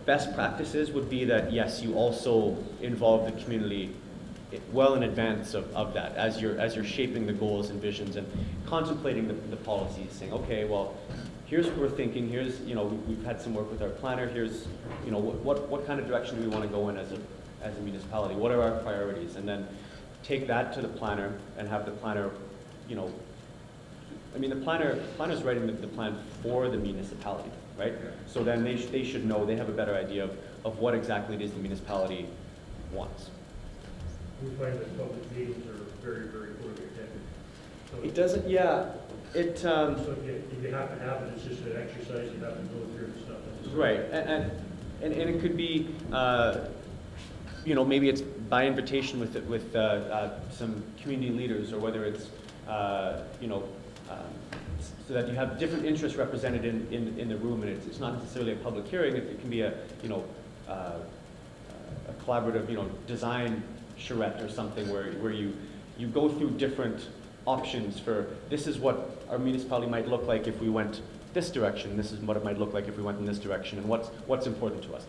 Best practices would be that yes, you also involve the community well in advance of that, as you're shaping the goals and visions and contemplating the policies, saying, okay, well, here's what we're thinking. Here's, we've had some work with our planner. Here's, what kind of direction do we want to go in as a municipality? What are our priorities? And then take that to the planner and have the planner, the planner's writing the plan for the municipality, right? So then they should know, they have a better idea of what exactly it is the municipality wants.
We find that public meetings are very, very poorly attended. So
It doesn't, yeah, it,
So if you have to have it, it's just an exercise, you have to go through the stuff.
right, and it could be, maybe it's by invitation with some community leaders, or whether it's, so that you have different interests represented in the room, and it's not necessarily a public hearing. It can be a collaborative, design charrette or something where you go through different options for, this is what our municipality might look like if we went this direction, this is what it might look like if we went in this direction, and what's important to us.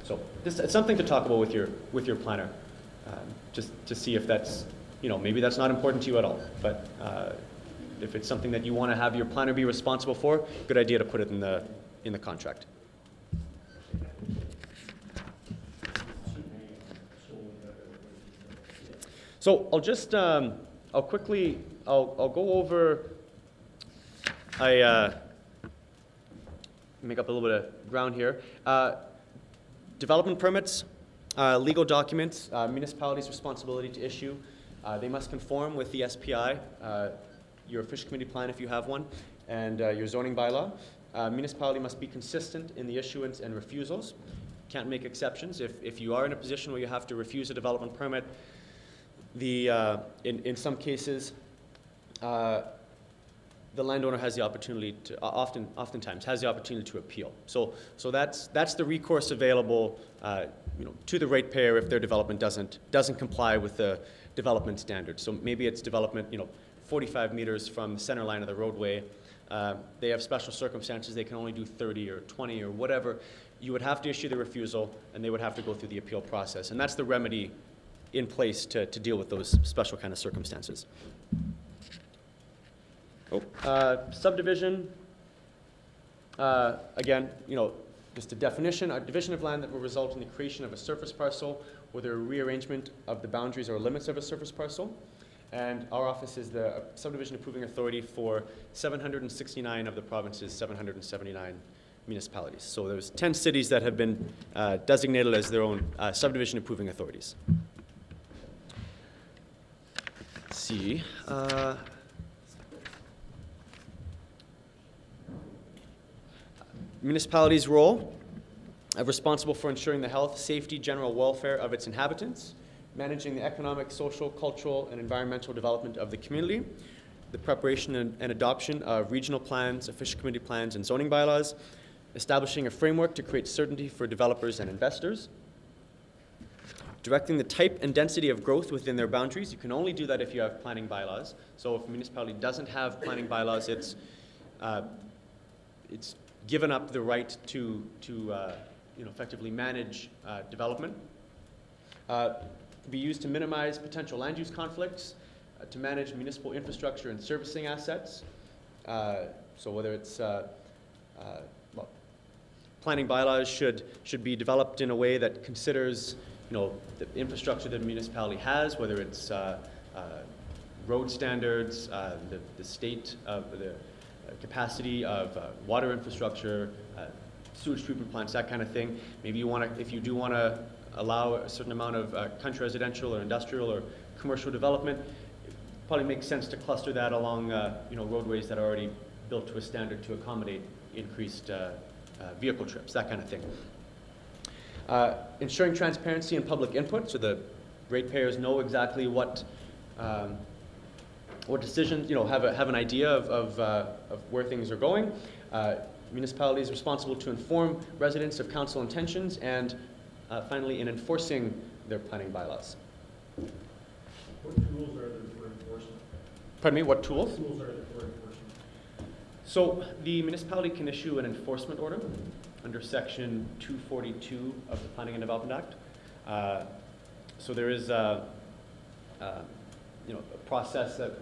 So it's something to talk about with your planner, just to see if that's, maybe that's not important to you at all. But if it's something that you want to have your planner be responsible for, good idea to put it in the contract. So I'll just I'll quickly go over. I make up a little bit of ground here. Development permits, legal documents, municipalities' responsibility to issue. They must conform with the SPI, your fish committee plan if you have one, and your zoning bylaw. Municipality must be consistent in the issuance and refusals. Can't make exceptions. If you are in a position where you have to refuse a development permit, in some cases, the landowner has the opportunity to, oftentimes has the opportunity to appeal. So that's the recourse available, to the ratepayer if their development doesn't comply with the development standards. So maybe it's development, 45 meters from the center line of the roadway. They have special circumstances. They can only do 30 or 20 or whatever. You would have to issue the refusal, and they would have to go through the appeal process. And that's the remedy in place to deal with those special kind of circumstances. Subdivision, again, just a definition, a division of land that will result in the creation of a surface parcel or the rearrangement of the boundaries or limits of a surface parcel. And our office is the subdivision approving authority for 769 of the province's 779 municipalities. So there's 10 cities that have been designated as their own subdivision approving authorities. Let's see. Municipalities' role, responsible for ensuring the health, safety, general welfare of its inhabitants, managing the economic, social, cultural, and environmental development of the community, the preparation and adoption of regional plans, official community plans, and zoning bylaws, establishing a framework to create certainty for developers and investors, directing the type and density of growth within their boundaries. You can only do that if you have planning bylaws. So if a municipality doesn't have planning bylaws, it's given up the right to effectively manage development. Be used to minimize potential land use conflicts, to manage municipal infrastructure and servicing assets. So whether it's planning bylaws should be developed in a way that considers the infrastructure that a municipality has, whether it's road standards, the state of the capacity of water infrastructure, sewage treatment plants, that kind of thing. Maybe you want to, if you do want to allow a certain amount of country residential or industrial or commercial development, it probably makes sense to cluster that along roadways that are already built to a standard to accommodate increased vehicle trips, that kind of thing. Ensuring transparency and public input, so the ratepayers know exactly what decisions, have an idea of where things are going. Municipality is responsible to inform residents of council intentions, and finally, in enforcing their planning bylaws.
What tools are there for enforcement?
Pardon me, what tools?
What tools are there for enforcement?
So the municipality can issue an enforcement order under Section 242 of the Planning and Development Act. So there is a process that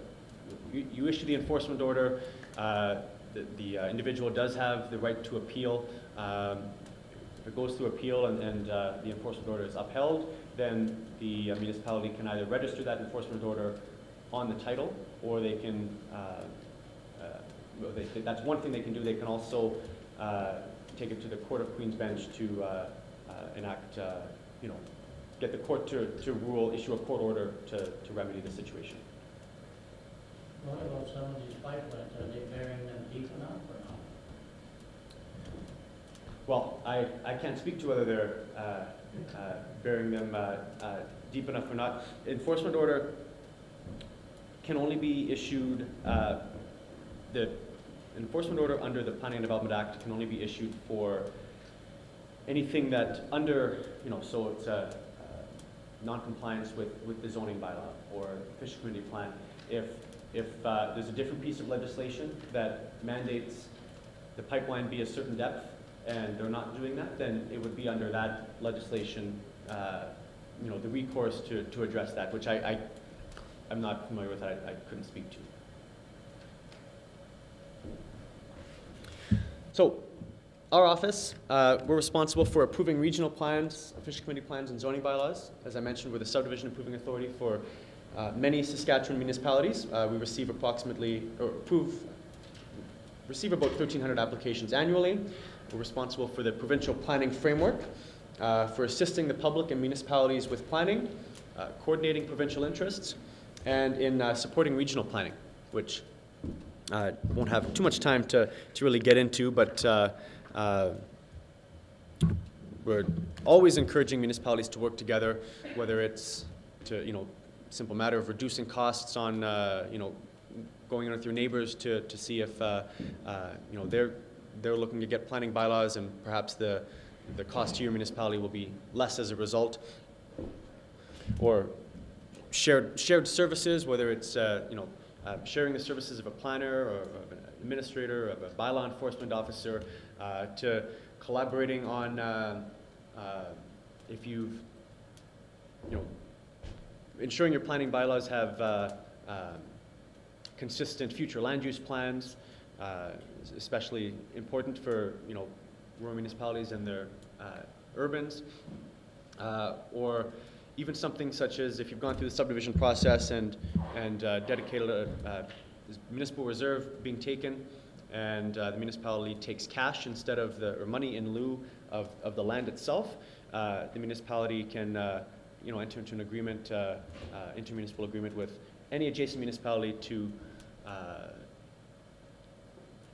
you issue the enforcement order. The individual does have the right to appeal. If it goes through appeal and the enforcement order is upheld, then the municipality can either register that enforcement order on the title, or they can, that's one thing they can do. They can also take it to the Court of Queen's Bench to enact, get the court to rule, issue a court order to remedy the situation.
What about some of these pipelines? Are they burying them deep enough or not?
Well, I can't speak to whether they're burying them deep enough or not. Enforcement order can only be issued, the enforcement order under the Planning and Development Act can only be issued for anything that under, so it's non-compliance with the zoning bylaw or official community plan. If there's a different piece of legislation that mandates the pipeline be a certain depth and they're not doing that, then it would be under that legislation, the recourse to address that, which I'm not familiar with, I couldn't speak to. So our office, we're responsible for approving regional plans, official community plans, and zoning bylaws. As I mentioned, we're the subdivision approving authority for many Saskatchewan municipalities. We receive about 1,300 applications annually. We're responsible for the provincial planning framework, for assisting the public and municipalities with planning, coordinating provincial interests, and in supporting regional planning, which I won't have too much time to really get into, but we're always encouraging municipalities to work together, whether it's to, simple matter of reducing costs on, going in with your neighbors to see if, they're looking to get planning bylaws, and perhaps the cost to your municipality will be less as a result. Or shared services, whether it's, sharing the services of a planner or of an administrator, of a bylaw enforcement officer, to collaborating on if you've, ensuring your planning bylaws have consistent future land use plans, especially important for rural municipalities and their urbans, or even something such as if you've gone through the subdivision process and dedicated a municipal reserve being taken, and the municipality takes cash instead of or money in lieu of the land itself, the municipality can enter into an agreement, intermunicipal agreement with any adjacent municipality to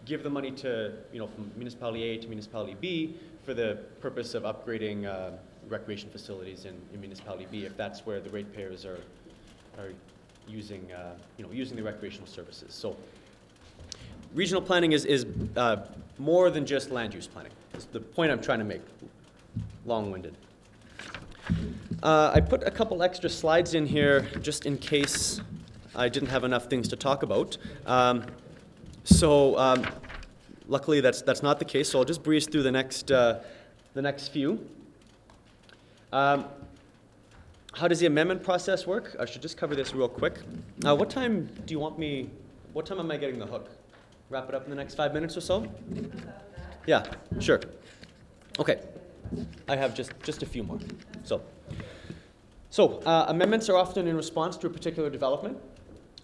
give the money to, from municipality A to municipality B for the purpose of upgrading recreation facilities in municipality B, if that's where the ratepayers are using, using the recreational services. So regional planning is more than just land use planning. It's the point I'm trying to make, long-winded. I put a couple extra slides in here just in case I didn't have enough things to talk about. Luckily that's not the case, so I'll just breeze through the next few. How does the amendment process work? I should just cover this real quick. What time am I getting the hook? Wrap it up in the next 5 minutes or so? Yeah, sure. Okay, I have just a few more. So amendments are often in response to a particular development.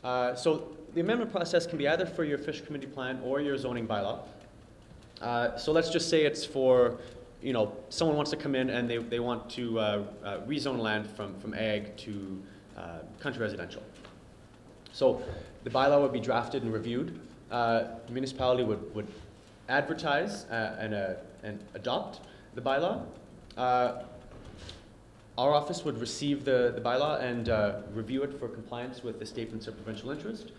So the amendment process can be either for your fish community plan or your zoning bylaw. So let's just say it's for, someone wants to come in and they want to rezone land from ag to country residential. So the bylaw would be drafted and reviewed. The municipality would advertise and adopt the bylaw. Our office would receive the bylaw and review it for compliance with the statements of provincial interest.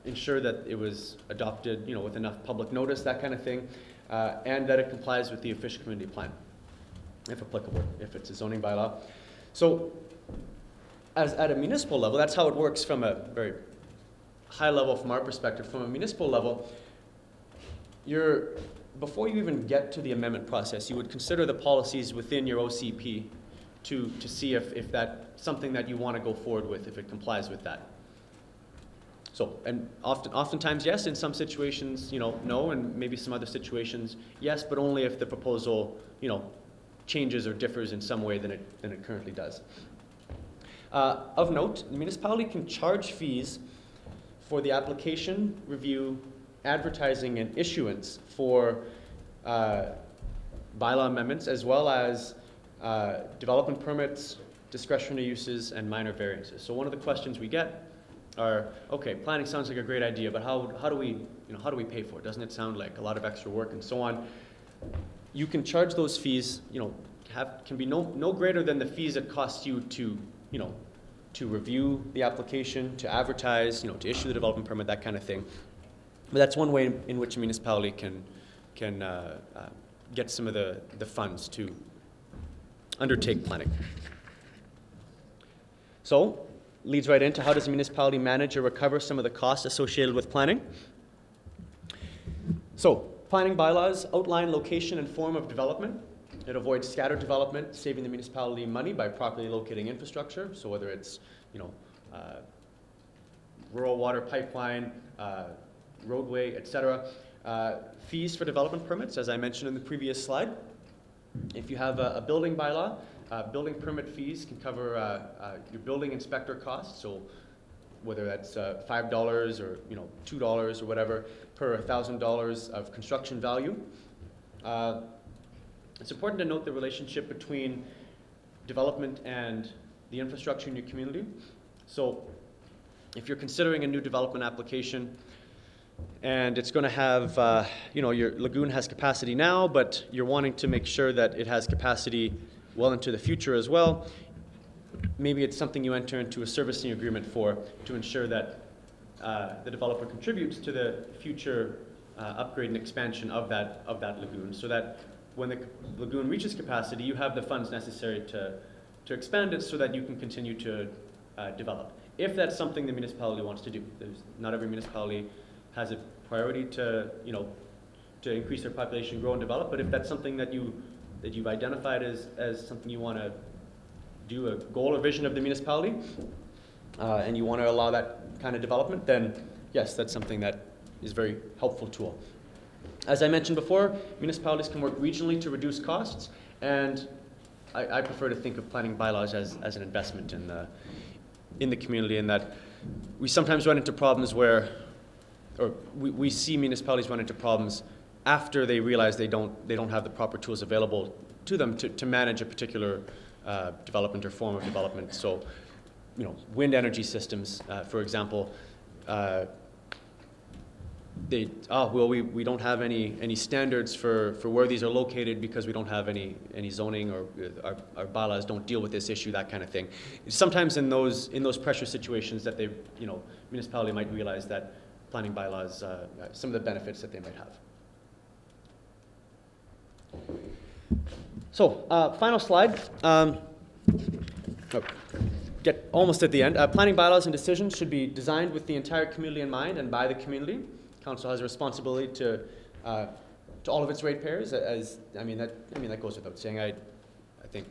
Ensure that it was adopted, with enough public notice, that kind of thing, and that it complies with the official community plan, if applicable, if it's a zoning bylaw. So, at a municipal level, that's how it works from a very high level from our perspective. From a municipal level, before you even get to the amendment process, you would consider the policies within your OCP to see if that's something that you want to go forward with, if it complies with that. So, and oftentimes yes, in some situations, no, and maybe some other situations, yes, but only if the proposal, changes or differs in some way than it currently does. Of note, the municipality can charge fees for the application, review, advertising, and issuance for bylaw amendments, as well as development permits, discretionary uses, and minor variances. So one of the questions we get are, okay, planning sounds like a great idea, but how do we pay for it? Doesn't it sound like a lot of extra work and so on? You can charge those fees, can be no greater than the fees it costs you to review the application, to advertise, to issue the development permit, that kind of thing. But that's one way in which a municipality can get some of the funds to undertake planning. So, leads right into how does a municipality manage or recover some of the costs associated with planning. So, planning bylaws outline location and form of development. It avoids scattered development, saving the municipality money by properly locating infrastructure. So whether it's, rural water pipeline, roadway, etc. Fees for development permits, as I mentioned in the previous slide. If you have a building bylaw, building permit fees can cover your building inspector costs. So whether that's $5 or $2 or whatever per $1,000 of construction value. It's important to note the relationship between development and the infrastructure in your community. So if you're considering a new development application and it's going to have, your lagoon has capacity now, but you're wanting to make sure that it has capacity well into the future as well, maybe it's something you enter into a servicing agreement for to ensure that the developer contributes to the future upgrade and expansion of that lagoon, so that when the lagoon reaches capacity, you have the funds necessary to expand it so that you can continue to develop. If that's something the municipality wants to do. Not every municipality has a priority to increase their population, grow and develop, but if that's something that you've identified as something you want to do, a goal or vision of the municipality, and you want to allow that kind of development, then yes, that's something that is a very helpful tool. As I mentioned before, municipalities can work regionally to reduce costs, and I prefer to think of planning bylaws as an investment in the community, in that we sometimes run into problems where, or we see municipalities run into problems after they realize they don't have the proper tools available to them to manage a particular development or form of development. So, wind energy systems, for example, we don't have any standards for where these are located because we don't have any zoning, or our bylaws don't deal with this issue, that kind of thing. Sometimes in those pressure situations that they, municipality might realize that planning bylaws, some of the benefits that they might have. So, final slide. Get almost at the end. Planning bylaws and decisions should be designed with the entire community in mind and by the community. Council has a responsibility to all of its ratepayers. That goes without saying. I think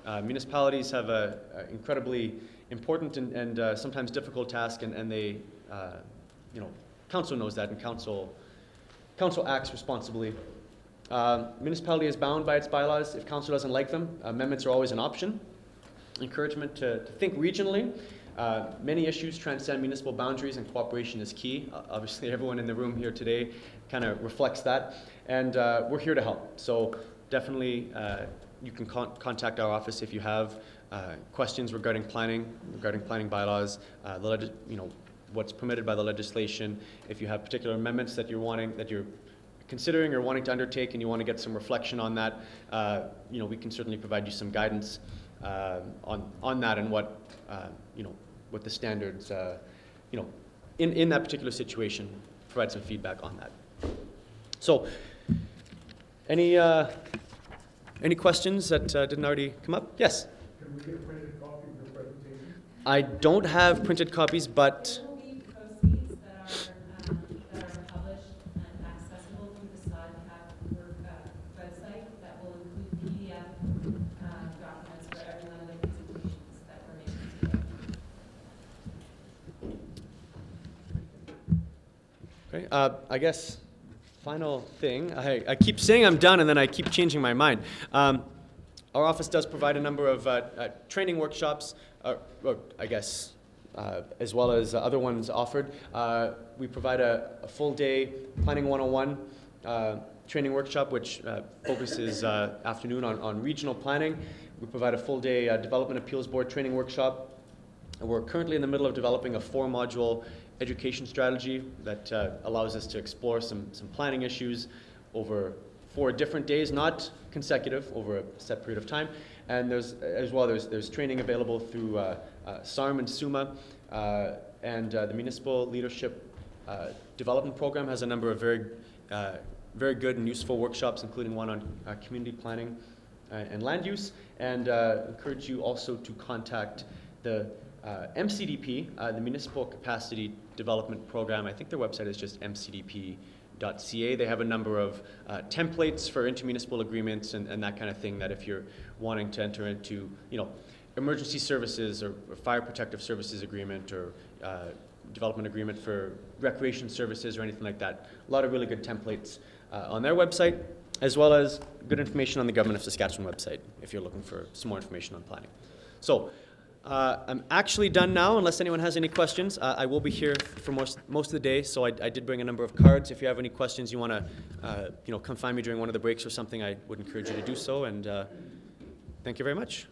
municipalities have a incredibly important and sometimes difficult task, and they, council knows that, and council acts responsibly. Municipality is bound by its bylaws. If council doesn't like them, amendments are always an option. Encouragement to think regionally. Many issues transcend municipal boundaries, and cooperation is key. Obviously, everyone in the room here today kind of reflects that, and we're here to help. So definitely, you can contact our office if you have questions regarding planning bylaws, what's permitted by the legislation. If you have particular amendments that you're considering or wanting to undertake, and you want to get some reflection on that, we can certainly provide you some guidance on that, and what what the standards in that particular situation, provide some feedback on that. So, any questions that didn't already come up? Yes.
Can we get a printed copy of your presentation?
I don't have printed copies, but
There will be proceeds that are published and accessible through the website that will include PDF documents for every one of the presentations that we're making today.
okay. I guess final thing. I keep saying I'm done, and then I keep changing my mind. Our office does provide a number of training workshops, as well as other ones offered. We provide a full day Planning 101 training workshop, which focuses afternoon on regional planning. We provide a full day Development Appeals Board training workshop. And we're currently in the middle of developing a 4-module education strategy that allows us to explore some planning issues over 4 different days, not consecutive, over a set period of time. And there's training available through SARM and SUMA, and the Municipal Leadership Development Program has a number of very good and useful workshops, including one on community planning and land use. And encourage you also to contact the MCDP, the Municipal Capacity Development Program. I think their website is just mcdp.ca. They have a number of templates for intermunicipal agreements and that kind of thing, that if you're wanting to enter into, emergency services or fire protective services agreement, or development agreement for recreation services or anything like that. A lot of really good templates on their website, as well as good information on the Government of Saskatchewan website if you're looking for some more information on planning. So I'm actually done now, unless anyone has any questions. I will be here for most of the day, so I did bring a number of cards. If you have any questions, you want to come find me during one of the breaks or something, I would encourage you to do so. And thank you very much.